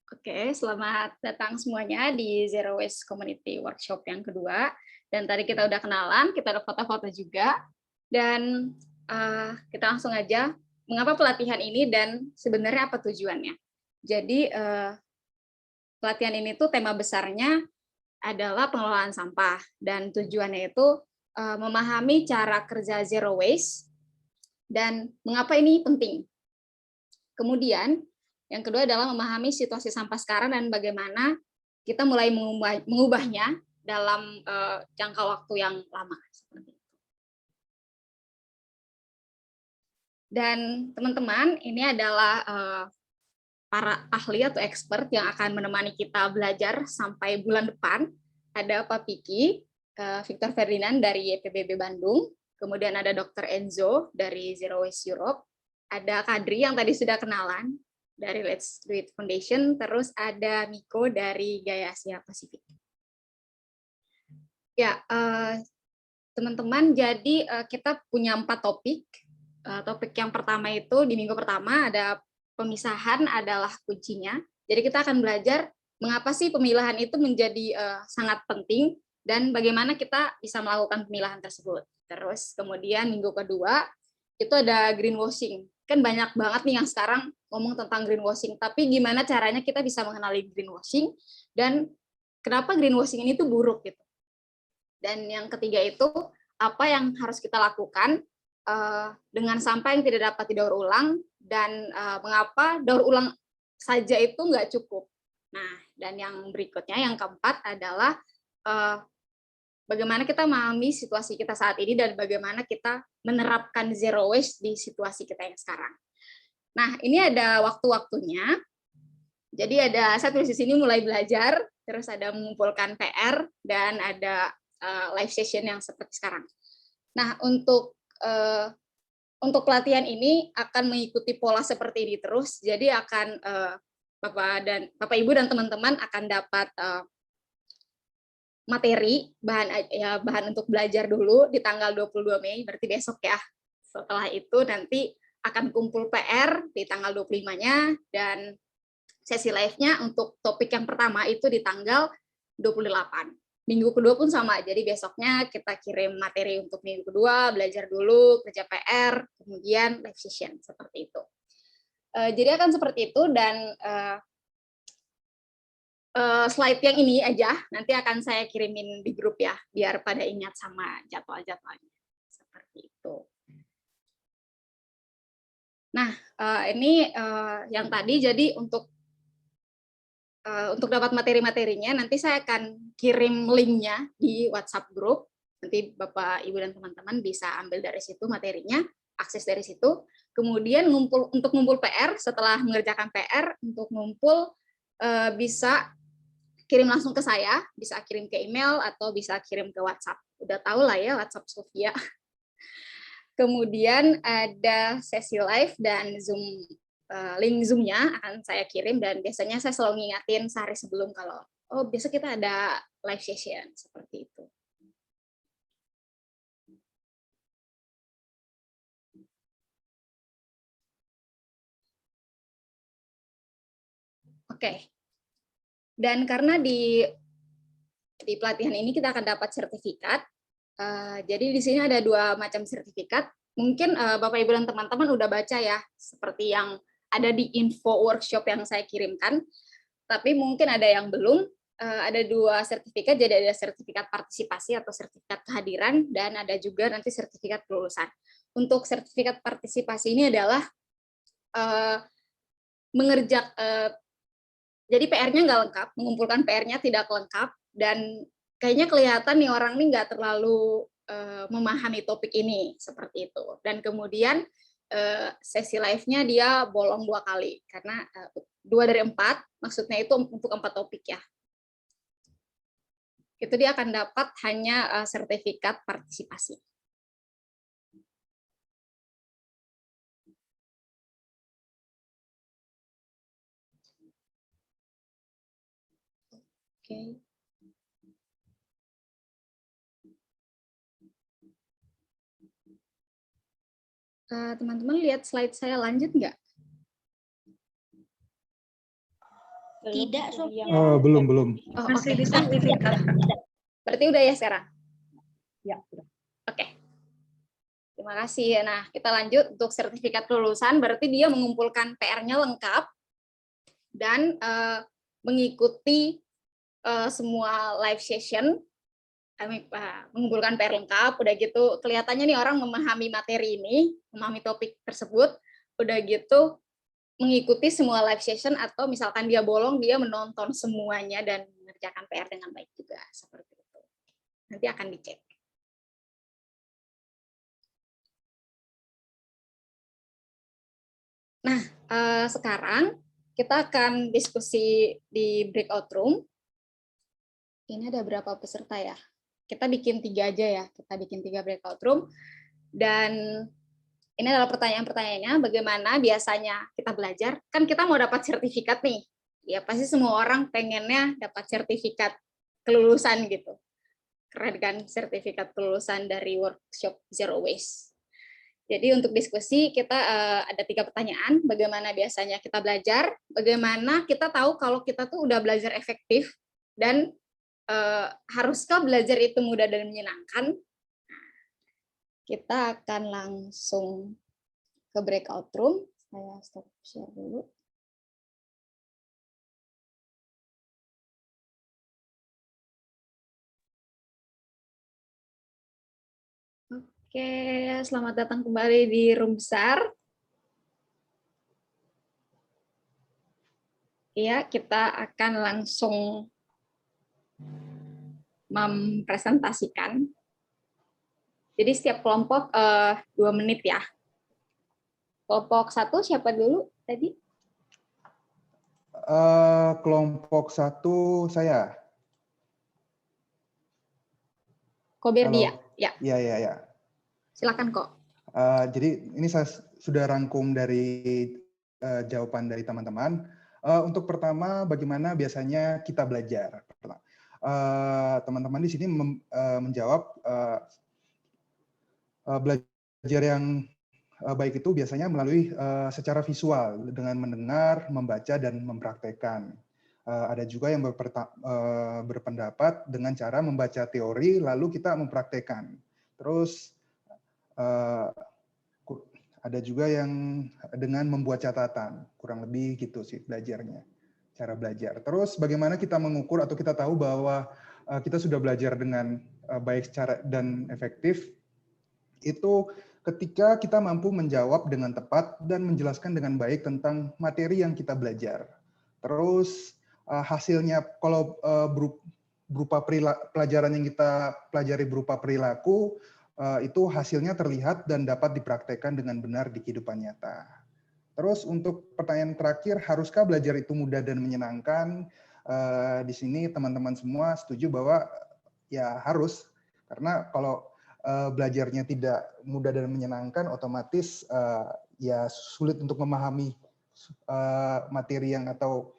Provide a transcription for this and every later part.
Oke, selamat datang semuanya di Zero Waste Community Workshop yang kedua. Dan tadi kita udah kenalan, kita udah foto-foto juga. Dan kita langsung aja, mengapa pelatihan ini dan sebenarnya apa tujuannya. Jadi pelatihan ini tuh tema besarnya adalah pengelolaan sampah. Dan tujuannya itu memahami cara kerja Zero Waste dan mengapa ini penting. Kemudian, yang kedua adalah memahami situasi sampah sekarang dan bagaimana kita mulai mengubahnya dalam jangka waktu yang lama. Dan teman-teman, ini adalah para ahli atau expert yang akan menemani kita belajar sampai bulan depan. Ada Pak Piki, Victor Ferdinand dari YPBB Bandung, kemudian ada Dr. Enzo dari Zero Waste Europe, ada Kadri yang tadi sudah kenalan dari Let's Do It Foundation, terus ada Miko dari Gaya Asia Pasifik. Ya, teman-teman, jadi kita punya 4 topik. Topik yang pertama itu di minggu pertama ada pemisahan adalah kuncinya. Jadi kita akan belajar mengapa sih pemilahan itu menjadi sangat penting dan bagaimana kita bisa melakukan pemilahan tersebut. Terus kemudian minggu kedua itu ada greenwashing. Kan banyak banget nih yang sekarang ngomong tentang greenwashing, tapi gimana caranya kita bisa mengenali greenwashing dan kenapa greenwashing ini tuh buruk gitu. Dan yang ketiga itu apa yang harus kita lakukan dengan sampah yang tidak dapat didaur ulang dan mengapa daur ulang saja itu nggak cukup. Nah, dan yang berikutnya, yang keempat adalah bagaimana kita memahami situasi kita saat ini dan bagaimana kita menerapkan zero waste di situasi kita yang sekarang. Nah, ini ada waktu-waktunya. Jadi ada saya tulis di sini mulai belajar, terus ada mengumpulkan PR dan ada live session yang seperti sekarang. Nah, untuk pelatihan ini akan mengikuti pola seperti ini terus. Jadi akan Bapak Ibu dan teman-teman akan dapat materi bahan untuk belajar dulu di tanggal 22 Mei, berarti besok ya. Setelah itu nanti akan kumpul PR di tanggal 25-nya dan sesi live-nya untuk topik yang pertama itu di tanggal 28. Minggu kedua pun sama, jadi besoknya kita kirim materi untuk minggu kedua, belajar dulu, kerja PR, kemudian live session, seperti itu. Jadi akan seperti itu, dan slide yang ini aja, nanti akan saya kirimin di grup ya, biar pada ingat sama jadwal-jadwalnya. Seperti itu. Nah, ini yang tadi, jadi untuk dapat materi-materinya, nanti saya akan kirim linknya di WhatsApp group. Nanti Bapak, Ibu, dan teman-teman bisa ambil dari situ materinya, akses dari situ. Kemudian untuk ngumpul PR, setelah mengerjakan PR, untuk ngumpul bisa kirim langsung ke saya, bisa kirim ke email, atau bisa kirim ke WhatsApp. Udah tahu lah ya WhatsApp Sofia. Kemudian ada sesi live dan Zoom. Link Zoom-nya akan saya kirim, dan biasanya saya selalu ngingatin sehari sebelum kalau besok kita ada live session, seperti itu. Oke. Dan karena di pelatihan ini kita akan dapat sertifikat, jadi di sini ada 2 macam sertifikat. Mungkin Bapak, Ibu, dan teman-teman udah baca ya, seperti yang ada di info workshop yang saya kirimkan, tapi mungkin ada yang belum. Ada 2 sertifikat, jadi ada sertifikat partisipasi atau sertifikat kehadiran, dan ada juga nanti sertifikat kelulusan. Untuk sertifikat partisipasi ini adalah jadi PR-nya nggak lengkap, mengumpulkan PR-nya tidak lengkap, dan kayaknya kelihatan nih orang ini nggak terlalu memahami topik ini, seperti itu. Dan kemudian sesi live-nya dia bolong 2 kali, karena 2 dari 4, maksudnya itu untuk 4 topik ya. Itu dia akan dapat hanya sertifikat partisipasi. Oke. Teman-teman lihat slide saya lanjut nggak? Tidak, Sofia. Oh, belum. Oh, Masih oke. di sertifikat. Berarti udah ya sekarang? Ya, udah. Oke. Terima kasih. Nah, kita lanjut untuk sertifikat kelulusan. Berarti dia mengumpulkan PR-nya lengkap dan mengikuti semua live session. Kami mengumpulkan PR lengkap. Udah gitu, kelihatannya nih orang memahami materi ini, memahami topik tersebut. Udah gitu, mengikuti semua live session atau misalkan dia bolong, dia menonton semuanya dan mengerjakan PR dengan baik juga. Seperti itu. Nanti akan dicek. Nah, sekarang kita akan diskusi di breakout room. Ini ada berapa peserta ya? Kita bikin 3 aja ya. Kita bikin 3 breakout room. Dan ini adalah pertanyaan-pertanyaannya, bagaimana biasanya kita belajar? Kan kita mau dapat sertifikat nih. Ya pasti semua orang pengennya dapat sertifikat kelulusan gitu. Keren kan sertifikat kelulusan dari workshop Zero Waste. Jadi untuk diskusi kita ada 3 pertanyaan, bagaimana biasanya kita belajar, bagaimana kita tahu kalau kita tuh udah belajar efektif, dan haruskah belajar itu mudah dan menyenangkan. Kita akan langsung ke breakout room. Saya stop share dulu. Oke, selamat datang kembali di room besar. Ya, kita akan langsung mempresentasikan. Jadi setiap kelompok 2 menit ya. Kelompok 1 siapa dulu tadi? Kelompok 1 saya. Koberdia. Ya. Ya. Silakan kok. Jadi ini saya sudah rangkum dari jawaban dari teman-teman. Untuk pertama, bagaimana biasanya kita belajar? Teman-teman di sini menjawab belajar yang baik itu biasanya melalui secara visual dengan mendengar, membaca, dan mempraktekkan. Ada juga yang berpendapat dengan cara membaca teori lalu kita mempraktekkan. Terus ada juga yang dengan membuat catatan, kurang lebih gitu sih belajarnya, cara belajar. Terus bagaimana kita mengukur atau kita tahu bahwa kita sudah belajar dengan baik secara dan efektif, itu ketika kita mampu menjawab dengan tepat dan menjelaskan dengan baik tentang materi yang kita belajar. Terus hasilnya kalau berupa pelajaran yang kita pelajari berupa perilaku, itu hasilnya terlihat dan dapat dipraktekkan dengan benar di kehidupan nyata. Terus untuk pertanyaan terakhir, haruskah belajar itu mudah dan menyenangkan? Di sini teman-teman semua setuju bahwa ya harus, karena kalau belajarnya tidak mudah dan menyenangkan, otomatis ya sulit untuk memahami materi yang atau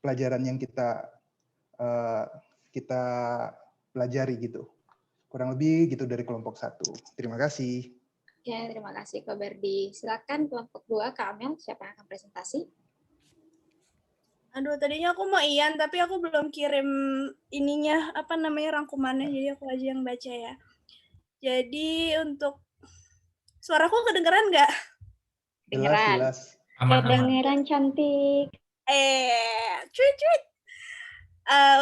pelajaran yang kita pelajari gitu. Kurang lebih gitu dari kelompok 1. Terima kasih. Oke, terima kasih Kak Berdi. Silakan kelompok 2, Kak Amel, siapa yang akan presentasi? Aduh, tadinya aku mau Ian, tapi aku belum kirim ininya, apa namanya, rangkumannya, jadi aku aja yang baca ya. Jadi untuk, suaraku kedengeran nggak? Jelas. Kedengeran cantik. Cuit.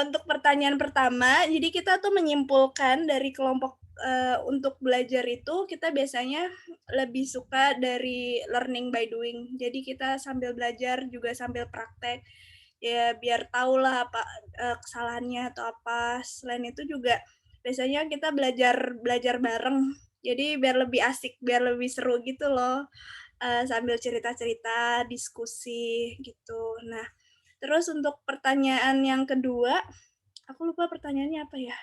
Untuk pertanyaan pertama, jadi kita tuh menyimpulkan dari kelompok untuk belajar itu kita biasanya lebih suka dari learning by doing. Jadi kita sambil belajar juga sambil praktek, ya biar tahu lah apa kesalahannya atau apa. Selain itu juga biasanya kita belajar bareng. Jadi biar lebih asik, biar lebih seru gitu loh. Sambil cerita-cerita, diskusi gitu. Nah, terus untuk pertanyaan yang kedua, aku lupa pertanyaannya apa ya?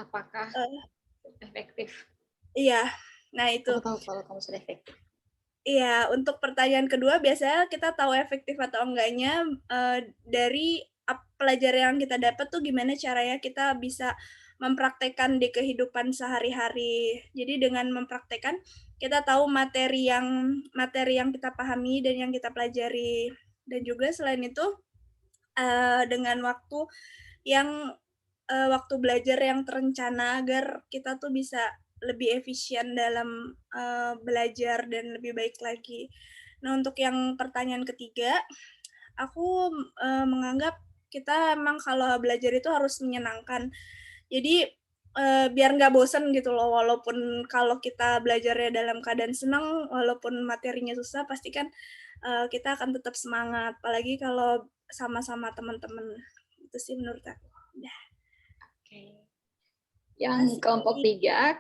Apakah efektif? Iya, nah itu. Aku tahu kalau kamu sudah efektif. Iya, untuk pertanyaan kedua biasanya kita tahu efektif atau enggaknya dari pelajaran yang kita dapat tuh gimana caranya kita bisa mempraktekkan di kehidupan sehari-hari. Jadi dengan mempraktekkan kita tahu materi yang kita pahami dan yang kita pelajari. Dan juga selain itu dengan waktu yang waktu belajar yang terencana agar kita tuh bisa lebih efisien dalam belajar dan lebih baik lagi. Nah, untuk yang pertanyaan ketiga, aku menganggap kita emang kalau belajar itu harus menyenangkan. Jadi biar nggak bosen gitu loh, walaupun kalau kita belajarnya dalam keadaan senang, walaupun materinya susah, pasti kan kita akan tetap semangat. Apalagi kalau sama-sama teman-teman. Itu sih menurut aku. Udah. Oke. Yang kelompok 3,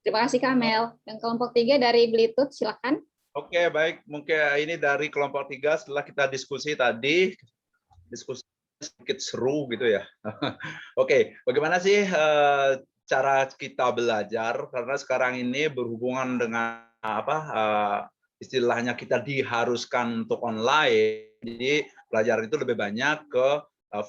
terima kasih Kamel. Yang kelompok 3 dari Bluetooth, silakan. Oke, baik. Mungkin ini dari kelompok 3 setelah kita diskusi tadi, diskusi sedikit seru gitu ya. Oke, bagaimana sih cara kita belajar? Karena sekarang ini berhubungan dengan istilahnya kita diharuskan untuk online. Jadi belajar itu lebih banyak ke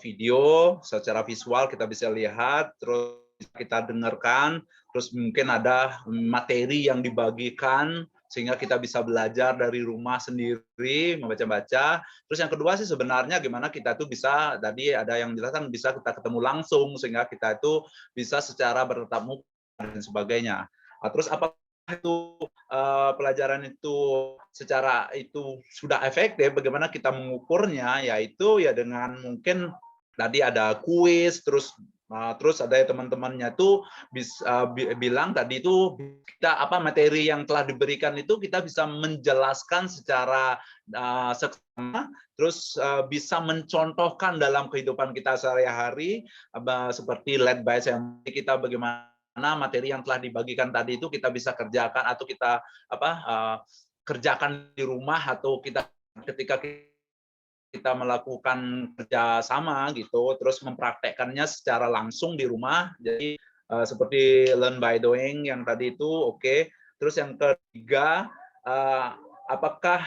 video, secara visual kita bisa lihat, terus kita dengarkan, terus mungkin ada materi yang dibagikan sehingga kita bisa belajar dari rumah sendiri, membaca-baca. Terus yang kedua sih sebenarnya gimana kita tuh bisa, tadi ada yang jelaskan bisa kita ketemu langsung, sehingga kita itu bisa secara bertatap muka dan sebagainya. Terus apakah itu pelajaran itu secara itu sudah efektif, bagaimana kita mengukurnya, yaitu ya dengan mungkin tadi ada kuis, terus ada teman-temannya tuh bisa bilang tadi itu kita materi yang telah diberikan itu kita bisa menjelaskan secara seksama, terus bisa mencontohkan dalam kehidupan kita sehari-hari seperti led by example kita bagaimana materi yang telah dibagikan tadi itu kita bisa kerjakan atau kita kerjakan di rumah atau kita ketika kita melakukan kerja sama gitu, terus mempraktekkannya secara langsung di rumah. Jadi seperti learn by doing yang tadi itu oke. Terus yang ketiga, apakah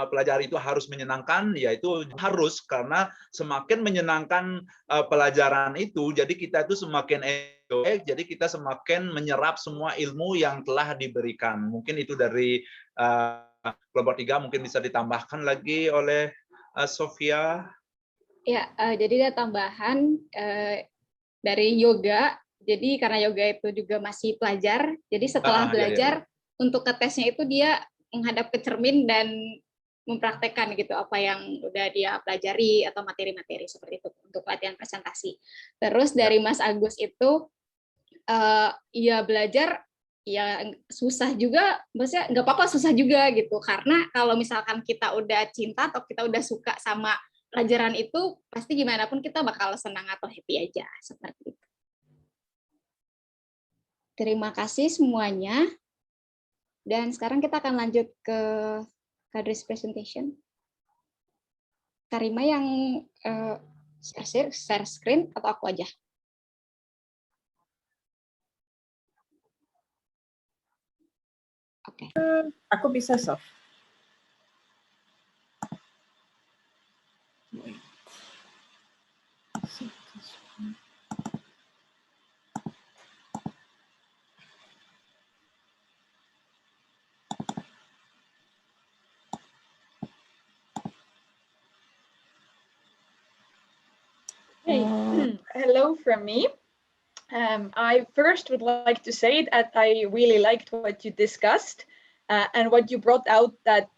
pelajar itu harus menyenangkan? Ya itu harus, karena semakin menyenangkan pelajaran itu, jadi kita itu semakin enjoy, jadi kita semakin menyerap semua ilmu yang telah diberikan. Mungkin itu dari kelompok 3, mungkin bisa ditambahkan lagi oleh Sofia. Ya, jadi ada tambahan dari yoga. Jadi karena yoga itu juga masih pelajar, jadi setelah belajar untuk ke tesnya itu dia menghadap ke cermin dan mempraktekkan gitu apa yang udah dia pelajari atau materi-materi seperti itu untuk latihan presentasi. Terus dari Mas Agus itu ya belajar ya susah juga, maksudnya nggak apa-apa susah juga gitu, karena kalau misalkan kita udah cinta atau kita udah suka sama pelajaran itu, pasti gimana pun kita bakal senang atau happy aja, seperti itu. Terima kasih semuanya, dan sekarang kita akan lanjut ke Kadris presentation. Karima yang share screen atau aku aja? Oke. Aku bisa, Sof. Hey, hello from me. I first would like to say that I really liked what you discussed and what you brought out, that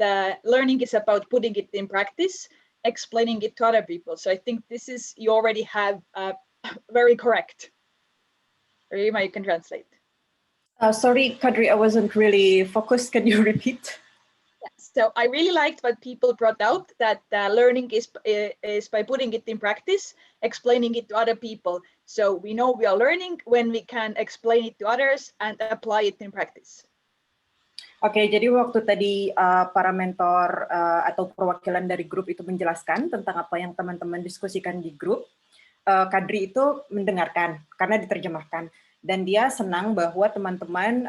learning is about putting it in practice, explaining it to other people. So I think this is, you already have very correct. Rima, you can translate. Sorry, Kadri, I wasn't really focused. Can you repeat? So I really liked what people brought out, that learning is by putting it in practice, explaining it to other people. So we know we are learning when we can explain it to others and apply it in practice. Oke, jadi waktu tadi para mentor atau perwakilan dari grup itu menjelaskan tentang apa yang teman-teman diskusikan di grup, Kadri itu mendengarkan karena diterjemahkan. Dan dia senang bahwa teman-teman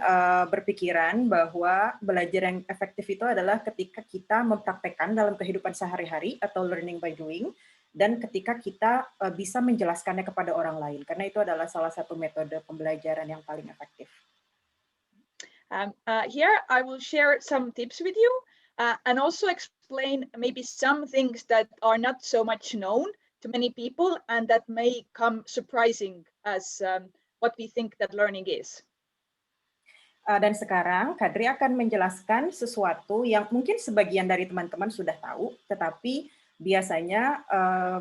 berpikiran bahwa belajar yang efektif itu adalah ketika kita mempraktekkan dalam kehidupan sehari-hari atau learning by doing, dan ketika kita bisa menjelaskannya kepada orang lain, karena itu adalah salah satu metode pembelajaran yang paling efektif. Here I will share some tips with you and also explain explain maybe some things that are not so much known to many people and that may come surprising as what we think that learning is? Dan sekarang Kadri akan menjelaskan sesuatu yang mungkin sebagian dari teman-teman sudah tahu, tetapi biasanya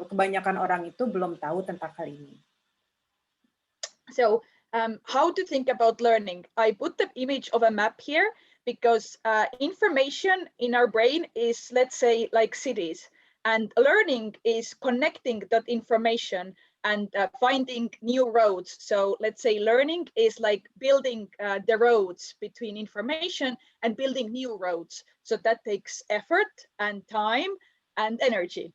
kebanyakan orang itu belum tahu tentang hal ini. So, how to think about learning? I put the image of a map here because information in our brain is, let's say, like cities, and learning is connecting that information and finding new roads. So let's say learning is like building the roads between information and building new roads. So that takes effort and time and energy.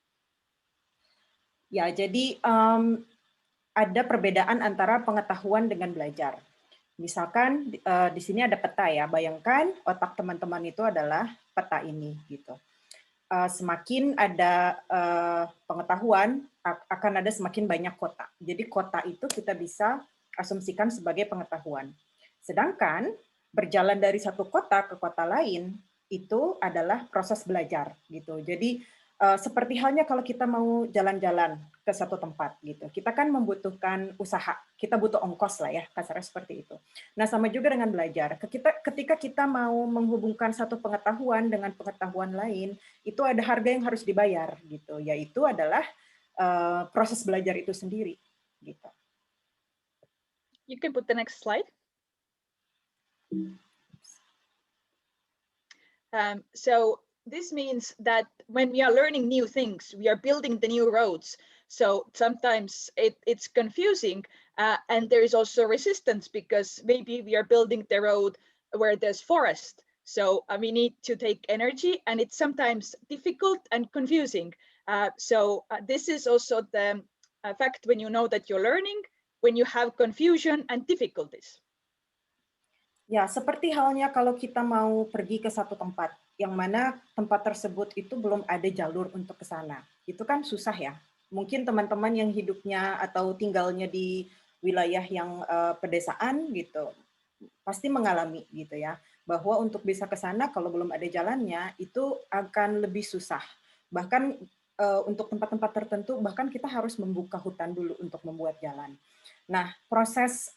Ya, jadi ada perbedaan antara pengetahuan dengan belajar. Misalkan di sini ada peta ya, bayangkan otak teman-teman itu adalah peta ini gitu. Semakin ada pengetahuan, akan ada semakin banyak kota. Jadi kota itu kita bisa asumsikan sebagai pengetahuan. Sedangkan berjalan dari satu kota ke kota lain itu adalah proses belajar gitu. Jadi seperti halnya kalau kita mau jalan-jalan ke satu tempat gitu, kita kan membutuhkan usaha, kita butuh ongkos lah ya, kasarnya seperti itu. Nah sama juga dengan belajar, ketika kita mau menghubungkan satu pengetahuan dengan pengetahuan lain, itu ada harga yang harus dibayar gitu, yaitu adalah proses belajar itu sendiri gitu. You can put the next slide. So this means that when we are learning new things, we are building the new roads. So sometimes it's confusing and there is also resistance because maybe we are building the road where there's forest. So we need to take energy and it's sometimes difficult and confusing. So this is also the fact when you know that you're learning, when you have confusion and difficulties. Ya, seperti halnya kalau kita mau pergi ke satu tempat, yang mana tempat tersebut itu belum ada jalur untuk ke sana. Itu kan susah ya. Mungkin teman-teman yang hidupnya atau tinggalnya di wilayah yang pedesaan gitu, pasti mengalami gitu ya, bahwa untuk bisa ke sana kalau belum ada jalannya, itu akan lebih susah. Bahkan untuk tempat-tempat tertentu, bahkan kita harus membuka hutan dulu untuk membuat jalan. Nah, proses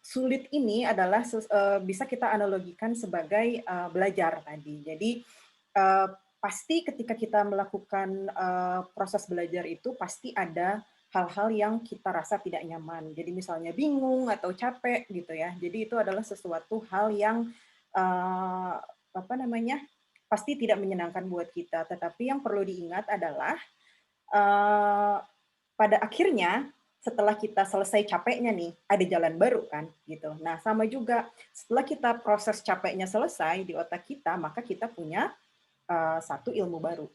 sulit ini adalah bisa kita analogikan sebagai belajar tadi. Jadi pasti ketika kita melakukan proses belajar itu pasti ada hal-hal yang kita rasa tidak nyaman. Jadi misalnya bingung atau capek gitu ya. Jadi itu adalah sesuatu hal yang pasti tidak menyenangkan buat kita. Tetapi yang perlu diingat adalah pada akhirnya setelah kita selesai capeknya nih, ada jalan baru kan, gitu. Nah, sama juga setelah kita proses capeknya selesai di otak kita, maka kita punya satu ilmu baru.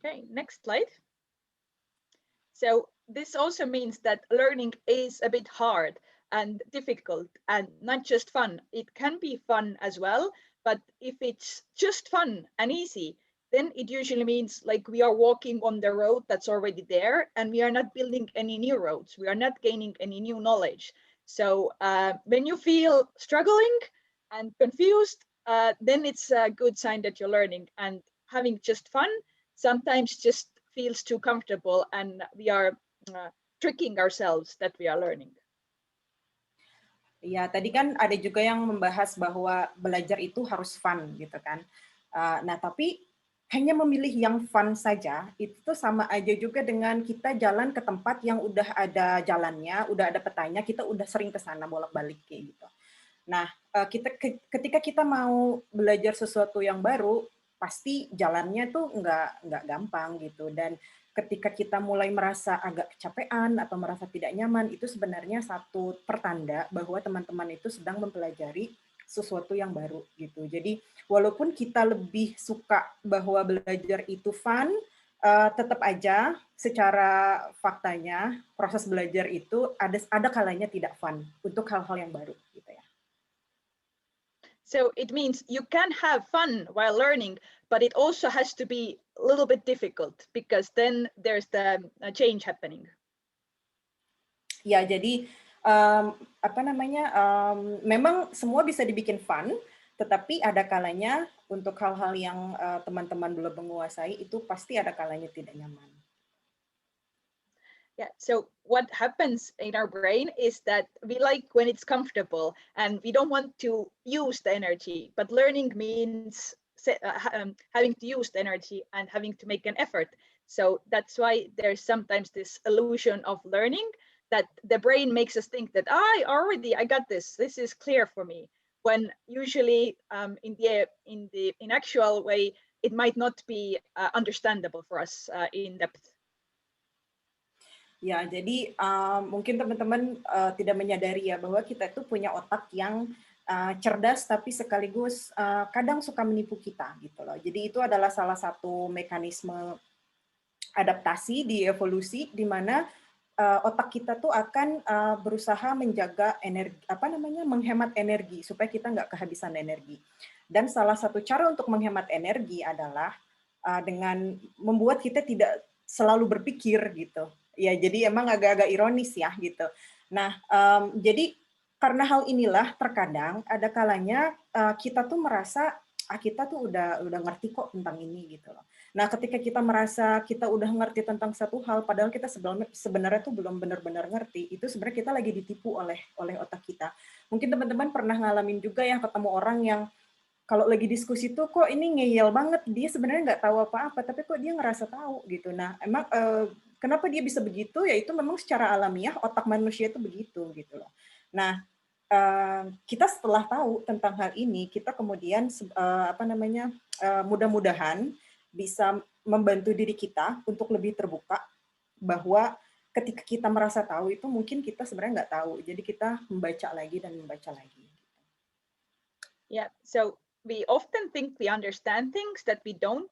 Okay, next slide. So this also means that learning is a bit hard and difficult and not just fun. It can be fun as well, but if it's just fun and easy, then it usually means like we are walking on the road that's already there and we are not building any new roads. We are not gaining any new knowledge. So when you feel struggling and confused, then it's a good sign that you're learning. And having just fun sometimes just feels too comfortable and we are tricking ourselves that we are learning. Ya, tadi kan ada juga yang membahas bahwa belajar itu harus fun gitu kan. Nah, tapi hanya memilih yang fun saja, itu sama aja juga dengan kita jalan ke tempat yang udah ada jalannya, udah ada petanya, kita udah sering ke sana bolak-balik kayak gitu. Nah, ketika kita mau belajar sesuatu yang baru, pasti jalannya tuh nggak gampang gitu. Dan ketika kita mulai merasa agak kecapean atau merasa tidak nyaman, itu sebenarnya satu pertanda bahwa teman-teman itu sedang mempelajari sesuatu yang baru gitu. Jadi walaupun kita lebih suka bahwa belajar itu fun, tetap aja secara faktanya proses belajar itu ada kalanya tidak fun untuk hal-hal yang baru gitu ya. So it means you can have fun while learning, but it also has to be a little bit difficult because then there's the change happening. Ya, jadi memang semua bisa dibikin fun, tetapi ada kalanya untuk hal-hal yang teman-teman belum menguasai itu pasti ada kalanya tidak nyaman. Yeah, so what happens in our brain is that we like when it's comfortable and we don't want to use the energy, but learning means having to use the energy and having to make an effort. So that's why there's sometimes this illusion of learning that the brain makes us think that I got this is clear for me, when usually in actual way it might not be understandable for us in depth. Ya, jadi mungkin teman-teman tidak menyadari ya bahwa kita itu punya otak yang cerdas tapi sekaligus kadang suka menipu kita gitu loh. Jadi itu adalah salah satu mekanisme adaptasi di evolusi di mana otak kita tuh akan berusaha menjaga energi, menghemat energi supaya kita nggak kehabisan energi. Dan salah satu cara untuk menghemat energi adalah dengan membuat kita tidak selalu berpikir gitu. Ya, jadi emang agak-agak ironis ya gitu. Nah, jadi karena hal inilah terkadang ada kalanya kita tuh merasa kita tuh udah ngerti kok tentang ini gitu loh. Nah, ketika kita merasa kita udah ngerti tentang satu hal, padahal kita sebenarnya tuh belum benar-benar ngerti, itu sebenarnya kita lagi ditipu oleh otak kita. Mungkin teman-teman pernah ngalamin juga yang ketemu orang yang kalau lagi diskusi tuh kok ini ngeyel banget, dia sebenarnya nggak tahu apa-apa, tapi kok dia ngerasa tahu gitu. Nah, emang kenapa dia bisa begitu? Ya itu memang secara alamiah otak manusia itu begitu gitu loh. Nah, kita setelah tahu tentang hal ini, kita kemudian mudah-mudahan bisa membantu diri kita untuk lebih terbuka bahwa ketika kita merasa tahu itu mungkin kita sebenarnya nggak tahu. Jadi kita membaca lagi dan membaca lagi. Yeah, so we often think we understand things that we don't.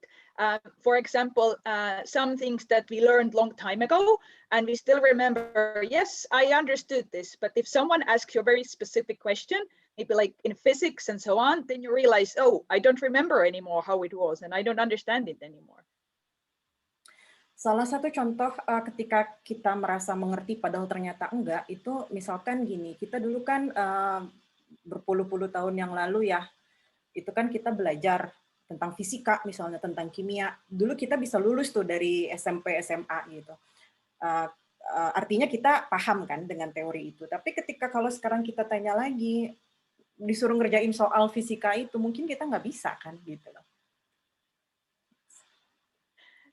For example, some things that we learned long time ago, and we still remember, yes, I understood this. But if someone asks you a very specific question, maybe like in physics and so on, then you realize, oh, I don't remember anymore how it was, and I don't understand it anymore. Salah satu contoh ketika kita merasa mengerti padahal ternyata enggak, itu misalkan gini, kita dulu kan berpuluh-puluh tahun yang lalu ya, itu kan kita belajar tentang fisika, misalnya tentang kimia. Dulu kita bisa lulus tuh dari SMP, SMA gitu. Artinya kita paham kan dengan teori itu. Tapi ketika kalau sekarang kita tanya lagi, disuruh ngerjain soal fisika itu, mungkin kita nggak bisa kan gitu loh.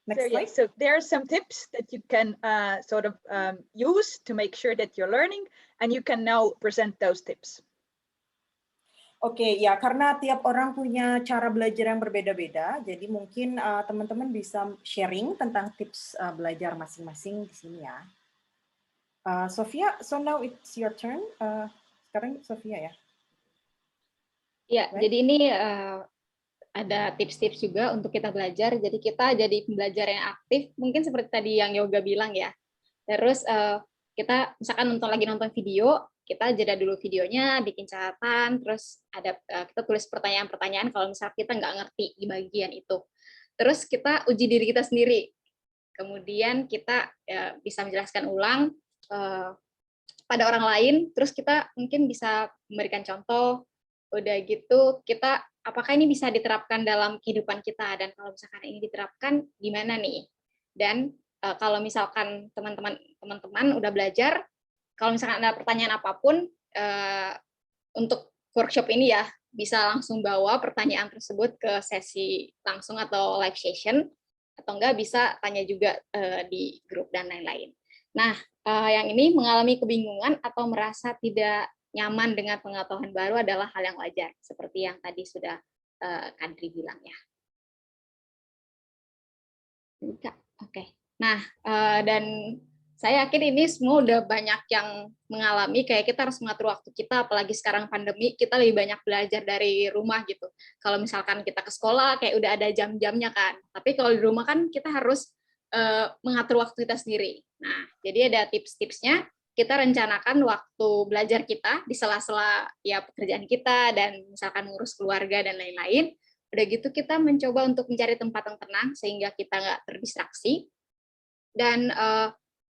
Next slide. So there are some tips that you can use to make sure that you're learning, and you can now present those tips. Oke, ya karena tiap orang punya cara belajar yang berbeda-beda, jadi mungkin teman-teman bisa sharing tentang tips belajar masing-masing di sini ya. Sofia, so now it's your turn. Sekarang Sofia ya. Ya, right? Jadi ini ada tips-tips juga untuk kita belajar. Jadi kita jadi pembelajar yang aktif, mungkin seperti tadi yang Yoga bilang ya. Terus kita misalkan nonton video, kita jeda dulu videonya, bikin catatan, terus ada kita tulis pertanyaan-pertanyaan kalau misalnya kita nggak ngerti di bagian itu. Terus kita uji diri kita sendiri. Kemudian kita bisa menjelaskan ulang pada orang lain, terus kita mungkin bisa memberikan contoh. Udah gitu, kita apakah ini bisa diterapkan dalam kehidupan kita, dan kalau misalkan ini diterapkan, gimana nih? Dan kalau misalkan teman-teman udah belajar, kalau misalkan ada pertanyaan apapun untuk workshop ini ya, bisa langsung bawa pertanyaan tersebut ke sesi langsung atau live session, atau enggak bisa tanya juga di grup dan lain-lain. Nah, yang ini mengalami kebingungan atau merasa tidak nyaman dengan pengetahuan baru adalah hal yang wajar, seperti yang tadi sudah Kadri bilang ya. Oke. Nah, dan saya yakin ini semua udah banyak yang mengalami, kayak kita harus mengatur waktu kita, apalagi sekarang pandemi, kita lebih banyak belajar dari rumah gitu. Kalau misalkan kita ke sekolah, kayak udah ada jam-jamnya kan. Tapi kalau di rumah kan kita harus mengatur waktu kita sendiri. Nah, jadi ada tips-tipsnya, kita rencanakan waktu belajar kita di sela-sela ya pekerjaan kita, dan misalkan ngurus keluarga dan lain-lain. Udah gitu kita mencoba untuk mencari tempat yang tenang, sehingga kita nggak terdistraksi. Dan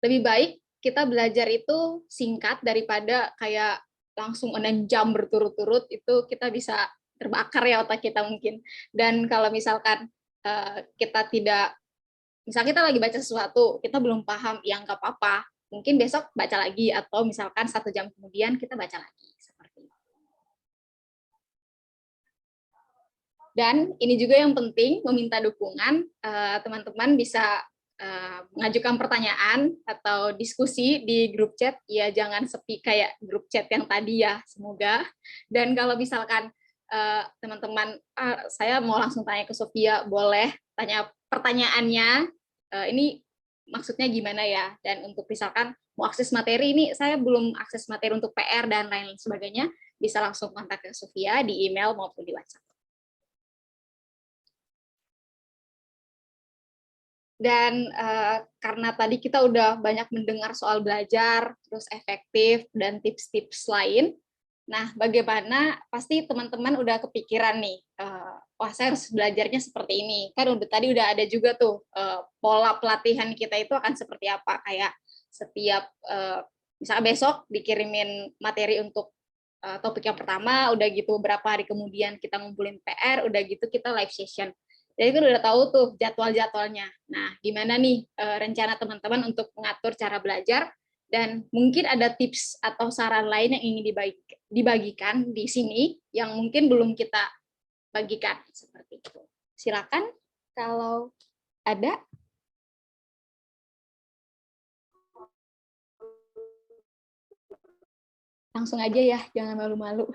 lebih baik kita belajar itu singkat daripada kayak langsung 6 jam berturut-turut, itu kita bisa terbakar ya otak kita mungkin. Dan kalau misalkan kita tidak, misalnya kita lagi baca sesuatu, kita belum paham, ya nggak apa-apa, mungkin besok baca lagi, atau misalkan 1 jam kemudian kita baca lagi, seperti itu. Dan ini juga yang penting, meminta dukungan, teman-teman bisa mengajukan pertanyaan atau diskusi di grup chat, ya jangan sepi kayak grup chat yang tadi ya, semoga. Dan kalau misalkan teman-teman, saya mau langsung tanya ke Sofia, boleh tanya pertanyaannya, ini maksudnya gimana ya, dan untuk misalkan mau akses materi, ini saya belum akses materi untuk PR dan lain-lain sebagainya, bisa langsung kontak ke Sofia di email maupun di WhatsApp. Dan karena tadi kita udah banyak mendengar soal belajar, terus efektif, dan tips-tips lain, nah bagaimana, pasti teman-teman udah kepikiran nih, wah saya harus belajarnya seperti ini, kan tadi udah ada juga tuh pola pelatihan kita itu akan seperti apa, kayak setiap, misalnya besok dikirimin materi untuk topik yang pertama, udah gitu berapa hari kemudian kita ngumpulin PR, udah gitu kita live session. Jadi kan udah tahu tuh jadwal-jadwalnya. Nah, gimana nih rencana teman-teman untuk mengatur cara belajar, dan mungkin ada tips atau saran lain yang ingin dibagikan di sini yang mungkin belum kita bagikan, seperti itu. Silakan kalau ada. Langsung aja ya, jangan malu-malu.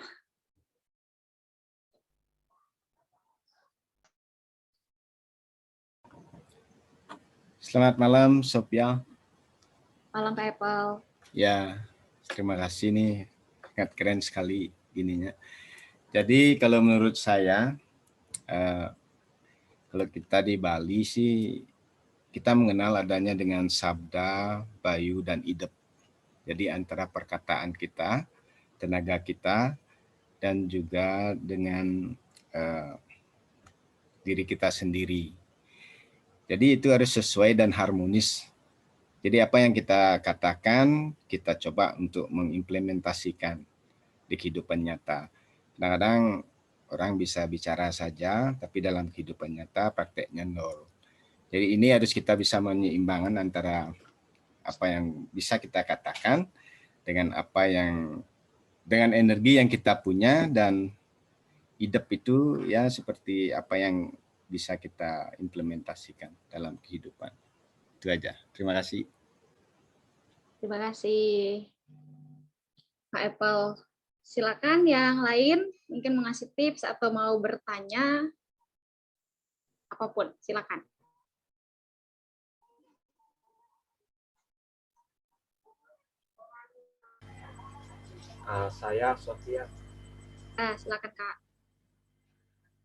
Selamat malam, Sophia. Malam, Kak Apple. Ya, terima kasih nih, sangat keren sekali ininya. Jadi kalau menurut saya, kalau kita di Bali sih, kita mengenal adanya dengan sabda, bayu, dan idep. Jadi antara perkataan kita, tenaga kita, dan juga dengan diri kita sendiri. Jadi itu harus sesuai dan harmonis. Jadi apa yang kita katakan, kita coba untuk mengimplementasikan di kehidupan nyata. Kadang-kadang orang bisa bicara saja, tapi dalam kehidupan nyata prakteknya nol. Jadi ini harus kita bisa menyeimbangkan antara apa yang bisa kita katakan dengan apa yang, dengan energi yang kita punya, dan idep itu ya seperti apa yang bisa kita implementasikan dalam kehidupan. Itu aja. Terima kasih. Terima kasih, Pak Apple. Silakan yang lain mungkin mengasih tips atau mau bertanya, apapun, silakan. Saya Sofia. Silakan Kak.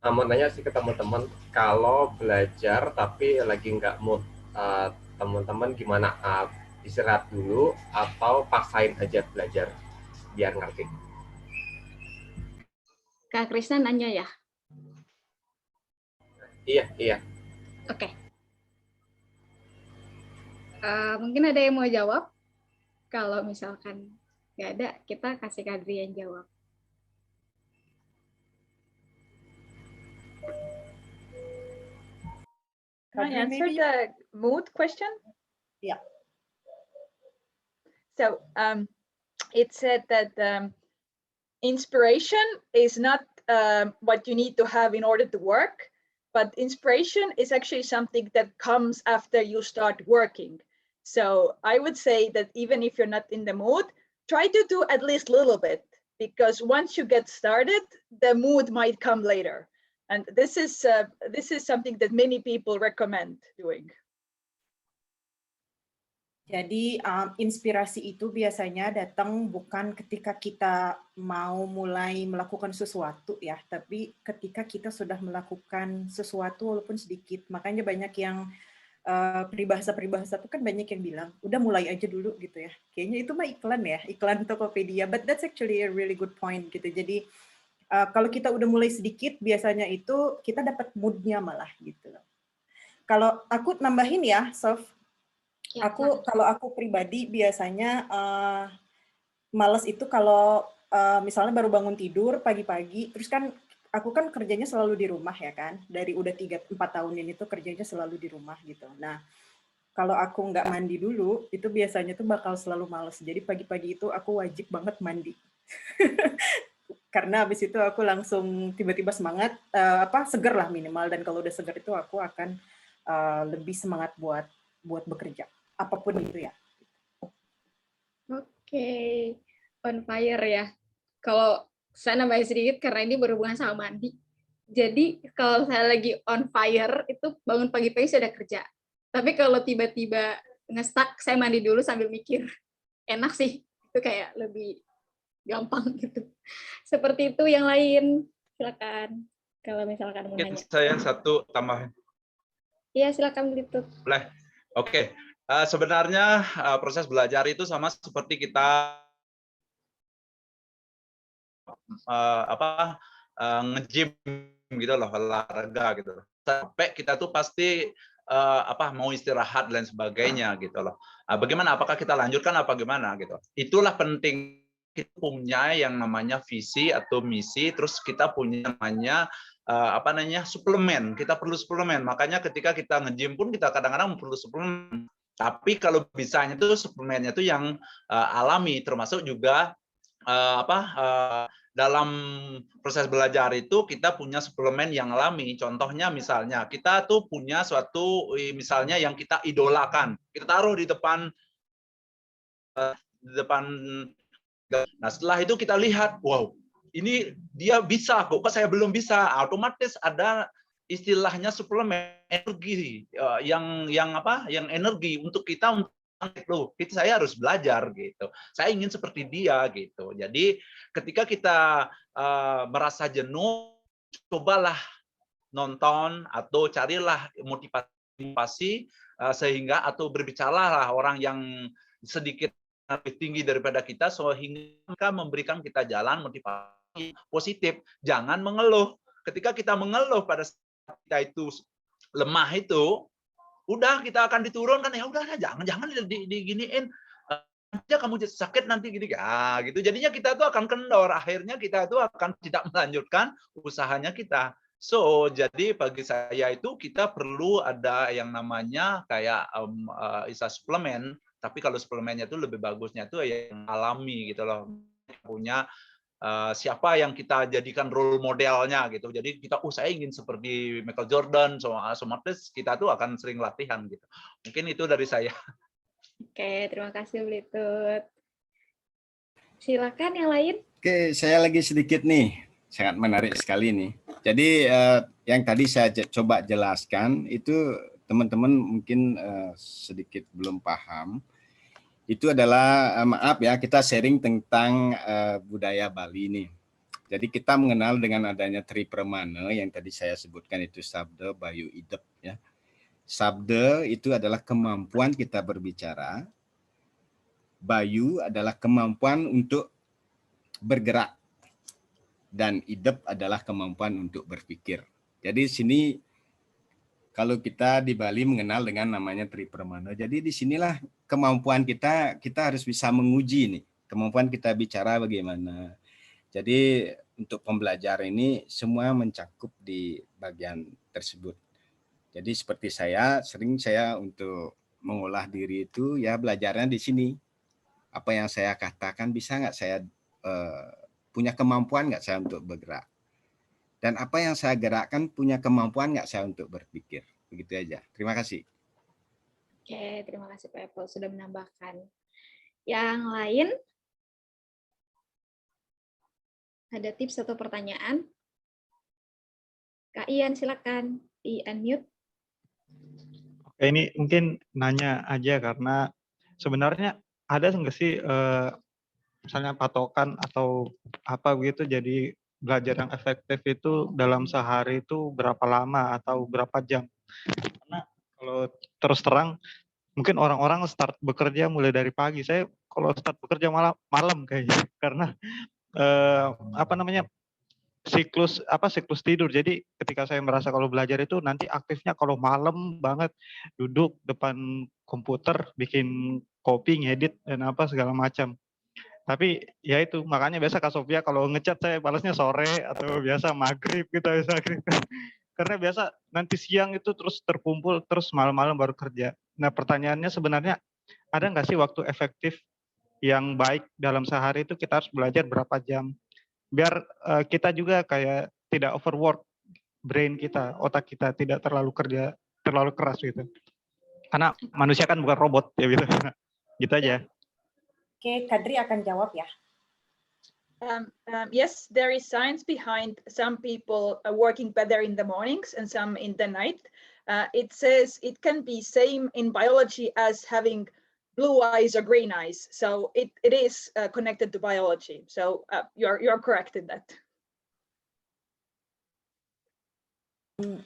Mau nanya sih ke teman-teman, kalau belajar tapi lagi nggak mood, teman-teman gimana? Istirahat dulu atau paksain aja belajar biar ngerti? Kak Krisna nanya ya? Iya. Oke. Mungkin ada yang mau jawab? Kalau misalkan nggak ada, kita kasih Kadri yang jawab. Can I answer the mood question? Yeah. So it said that inspiration is not what you need to have in order to work, but inspiration is actually something that comes after you start working. So I would say that even if you're not in the mood, try to do at least a little bit, because once you get started, the mood might come later. And this is something that many people recommend doing. Jadi inspirasi itu biasanya datang bukan ketika kita mau mulai melakukan sesuatu ya, tapi ketika kita sudah melakukan sesuatu walaupun sedikit. Makanya banyak yang peribahasa-peribahasa itu kan banyak yang bilang, udah mulai aja dulu gitu ya. Kayaknya itu mah iklan ya, iklan Tokopedia. But that's actually a really good point gitu. Jadi kalau kita udah mulai sedikit, biasanya itu kita dapat mood-nya malah gitu. Kalau aku nambahin ya, Sof, kalau aku pribadi biasanya males itu kalau misalnya baru bangun tidur pagi-pagi, terus kan aku kan kerjanya selalu di rumah ya kan, dari udah 3-4 tahun ini tuh kerjanya selalu di rumah gitu. Nah, kalau aku nggak mandi dulu, itu biasanya tuh bakal selalu males. Jadi pagi-pagi itu aku wajib banget mandi. Karena habis itu aku langsung tiba-tiba semangat, seger lah minimal. Dan kalau udah seger itu aku akan lebih semangat buat bekerja. Apapun itu ya. Oke, on fire ya. Kalau saya nambahin sedikit karena ini berhubungan sama mandi. Jadi kalau saya lagi on fire itu bangun pagi-pagi sudah kerja. Tapi kalau tiba-tiba nge-stuck, saya mandi dulu sambil mikir. Enak sih, itu kayak lebih gampang gitu. Seperti itu. Yang lain, silakan. Kalau misalkan mau nanya. Saya satu tambahan. Iya, silakan gitu. Boleh. Oke. Sebenarnya proses belajar itu sama seperti kita nge-gym gitu loh, olahraga gitu. Sampai kita tuh pasti mau istirahat dan sebagainya gitu loh. Bagaimana, apakah kita lanjutkan apa gimana gitu. Itulah penting kita punya yang namanya visi atau misi, terus kita punya namanya suplemen. Kita perlu suplemen. Makanya ketika kita nge-gym pun kita kadang-kadang perlu suplemen. Tapi kalau bisanya itu suplemennya itu yang alami, termasuk juga dalam proses belajar itu kita punya suplemen yang alami. Contohnya misalnya kita tuh punya suatu misalnya yang kita idolakan, kita taruh di depan. Nah setelah itu kita lihat, wow, ini dia bisa kok saya belum bisa. Otomatis ada istilahnya suplemen energi yang energi untuk kita loh, itu saya harus belajar gitu. Saya ingin seperti dia gitu. Jadi ketika kita merasa jenuh, cobalah nonton atau carilah motivasi sehingga atau berbicaralah orang yang sedikit lebih tinggi daripada kita sehingga memberikan kita jalan motivasi positif. Jangan mengeluh. Ketika kita mengeluh pada saat kita itu lemah itu, udah kita akan diturunkan, ya udah jangan diginiin aja, kamu sakit nanti gini gitu. Jadinya kita tuh akan kendor, akhirnya kita tuh akan tidak melanjutkan usahanya kita. So jadi bagi saya itu kita perlu ada yang namanya kayak suplemen, tapi kalau suplemennya itu lebih bagusnya itu yang alami gitu loh, punya siapa yang kita jadikan role modelnya gitu. Jadi kita, saya ingin seperti Michael Jordan, otomatis kita tuh akan sering latihan gitu. Mungkin itu dari saya. Oke, terima kasih Blitut. Silakan yang lain. Oke, saya lagi sedikit nih, sangat menarik sekali nih. Jadi yang tadi saya coba jelaskan itu teman-teman mungkin sedikit belum paham. Itu adalah, maaf ya, kita sharing tentang budaya Bali nih. Jadi kita mengenal dengan adanya Tripermana yang tadi saya sebutkan itu Sabda, Bayu, Idep ya. Sabda itu adalah kemampuan kita berbicara. Bayu adalah kemampuan untuk bergerak. Dan Idep adalah kemampuan untuk berpikir. Jadi sini kalau kita di Bali mengenal dengan namanya Tripermana. Jadi disinilah kemampuan kita harus bisa menguji nih. Kemampuan kita bicara bagaimana. Jadi untuk pembelajaran ini semua mencakup di bagian tersebut. Jadi seperti sering saya untuk mengolah diri itu ya belajarnya di sini. Apa yang saya katakan bisa nggak saya punya kemampuan nggak saya untuk bergerak. Dan apa yang saya gerakkan punya kemampuan nggak saya untuk berpikir. Begitu aja. Terima kasih. Oke, terima kasih Pak Epol sudah menambahkan. Yang lain? Ada tips atau pertanyaan? Kak Ian, silakan. Di-unmute. Oke, ini mungkin nanya aja karena sebenarnya ada nggak sih misalnya patokan atau apa begitu jadi belajar yang efektif itu dalam sehari itu berapa lama atau berapa jam? Karena kalau terus terang mungkin orang-orang start bekerja mulai dari pagi. Saya kalau start bekerja malam kayaknya karena siklus tidur. Jadi ketika saya merasa kalau belajar itu nanti aktifnya kalau malam banget duduk depan komputer bikin kopi, ngedit dan apa segala macam. Tapi ya itu makanya biasa Kak Sofia kalau ngechat saya balasnya sore atau biasa maghrib gitu maghrib. Karena biasa nanti siang itu terus terkumpul terus malam-malam baru kerja. Nah pertanyaannya sebenarnya ada nggak sih waktu efektif yang baik dalam sehari itu kita harus belajar berapa jam biar kita juga kayak tidak overwork brain kita, otak kita tidak terlalu kerja terlalu keras gitu. Karena manusia kan bukan robot ya gitu. Gitu aja. Oke, Kadri akan jawab ya. Yes, there is science behind some people working better in the mornings and some in the night. It says it can be same in biology as having blue eyes or green eyes. So it is connected to biology. So you're correct in that.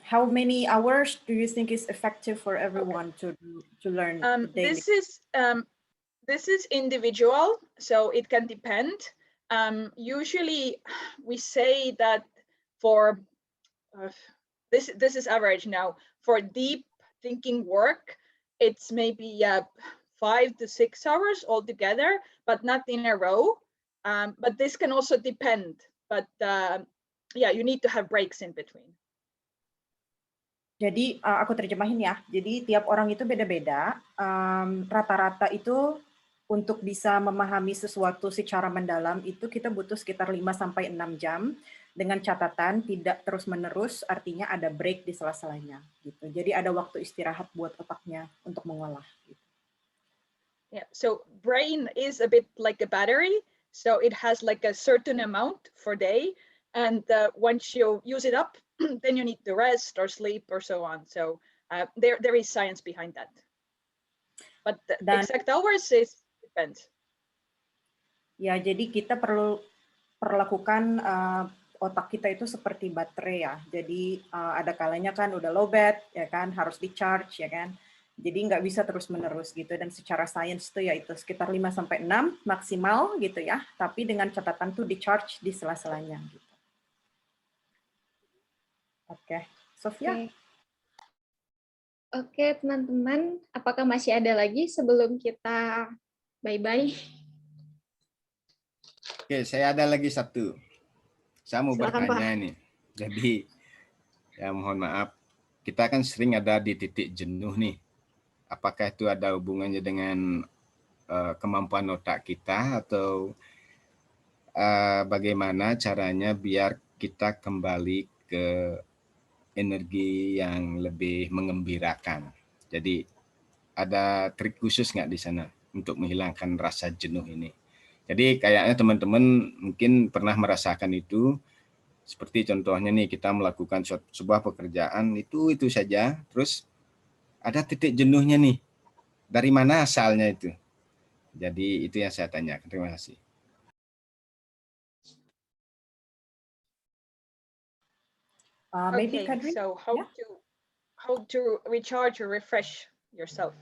How many hours do you think is effective for everyone to learn daily? This is individual, so it can depend. Usually we say that for this is average now. For deep thinking work, it's maybe 5 to 6 hours altogether, but not in a row. But this can also depend. But yeah, you need to have breaks in between. Jadi aku terjemahin ya. Jadi tiap orang itu beda-beda. Rata-rata itu untuk bisa memahami sesuatu secara mendalam itu kita butuh sekitar 5 sampai 6 jam dengan catatan tidak terus-menerus, artinya ada break di sela-selanya gitu. Jadi ada waktu istirahat buat otaknya untuk mengolah gitu. Yeah, so brain is a bit like a battery, so it has like a certain amount for day, and once you use it up, then you need to rest or sleep or so on. So there is science behind that. But the exact hours depends. Ya, jadi kita perlu perlakukan otak kita itu seperti baterai ya. Jadi ada kalanya kan udah low bat, ya kan, harus di-charge, ya kan. Jadi nggak bisa terus-menerus gitu. Dan secara sains itu ya itu sekitar 5 sampai 6 maksimal gitu ya. Tapi dengan catatan tuh di-charge di sela-selanya gitu. Oke, Sofia. Oke, teman-teman, apakah masih ada lagi sebelum kita bye-bye? Oke, saya ada lagi satu. Saya mau Silakan, bertanya Pak. nih. Jadi, ya mohon maaf, kita kan sering ada di titik jenuh nih. Apakah itu ada hubungannya dengan kemampuan otak kita atau bagaimana caranya biar kita kembali ke energi yang lebih mengembirakan. Jadi ada trik khusus nggak di sana untuk menghilangkan rasa jenuh ini? Jadi kayaknya teman-teman mungkin pernah merasakan itu, seperti contohnya nih kita melakukan sebuah pekerjaan itu saja, terus ada titik jenuhnya nih. Dari mana asalnya itu? Jadi itu yang saya tanyakan. Terima kasih. Maybe Okay, Kadri? so how to recharge or refresh yourself.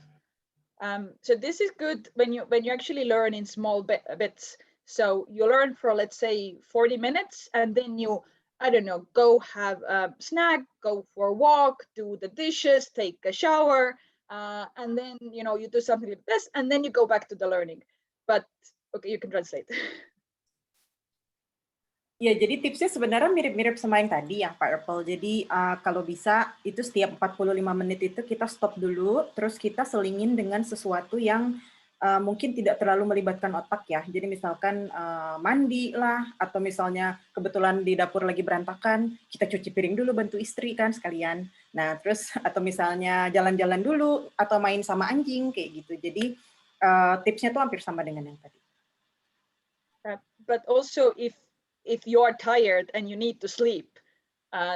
So this is good when you actually learn in small bits. So you learn for, let's say, 40 minutes, and then you, I don't know, go have a snack, go for a walk, do the dishes, take a shower, and then you do something like this, and then you go back to the learning. But okay, you can translate. Ya, jadi tipsnya sebenarnya mirip-mirip sama yang tadi ya, Pak Erpel. Jadi kalau bisa itu setiap 45 menit itu kita stop dulu, terus kita selingin dengan sesuatu yang mungkin tidak terlalu melibatkan otak ya. Jadi misalkan mandi lah, atau misalnya kebetulan di dapur lagi berantakan, kita cuci piring dulu bantu istri kan sekalian. Nah terus atau misalnya jalan-jalan dulu, atau main sama anjing kayak gitu. Jadi tipsnya tuh hampir sama dengan yang tadi. But also if you are tired and you need to sleep,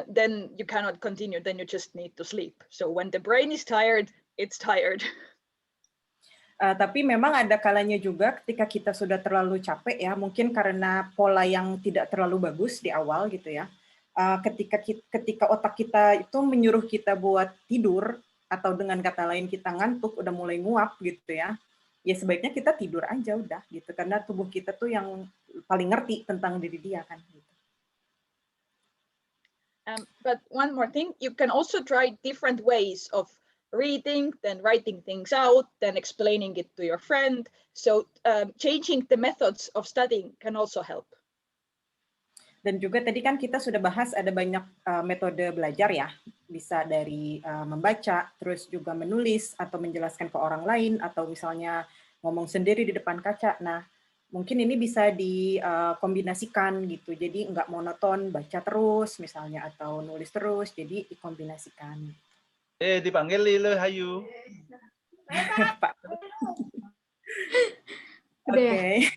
then you cannot continue, then you just need to sleep. So when the brain is tired, it's tired. Tapi memang ada kalanya juga ketika kita sudah terlalu capek ya, mungkin karena pola yang tidak terlalu bagus di awal gitu ya. Ketika otak kita itu menyuruh kita buat tidur, atau dengan kata lain kita ngantuk, udah mulai nguap gitu ya. Ya sebaiknya kita tidur aja udah gitu, karena tubuh kita tuh yang paling ngerti tentang diri dia kan gitu. But one more thing, you can also try different ways of reading, then writing things out, then explaining it to your friend. So changing the methods of studying can also help. Dan juga tadi kan kita sudah bahas ada banyak metode belajar ya, bisa dari membaca, terus juga menulis atau menjelaskan ke orang lain, atau misalnya ngomong sendiri di depan kaca. Nah, mungkin ini bisa dikombinasikan gitu, jadi nggak monoton baca terus misalnya atau nulis terus, jadi dikombinasikan. Dipanggil Lilo Hayu. Pak. Oke.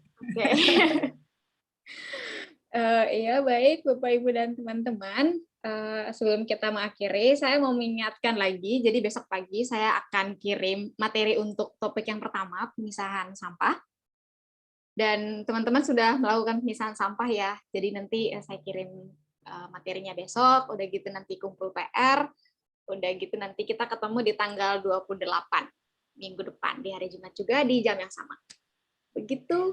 Iya, baik Bapak Ibu dan teman-teman. Sebelum kita mengakhiri, saya mau mengingatkan lagi, jadi besok pagi saya akan kirim materi untuk topik yang pertama, pemisahan sampah. Dan teman-teman sudah melakukan pemisahan sampah ya, jadi nanti saya kirim materinya besok, udah gitu nanti kumpul PR, udah gitu nanti kita ketemu di tanggal 28, minggu depan, di hari Jumat juga, di jam yang sama. Begitu.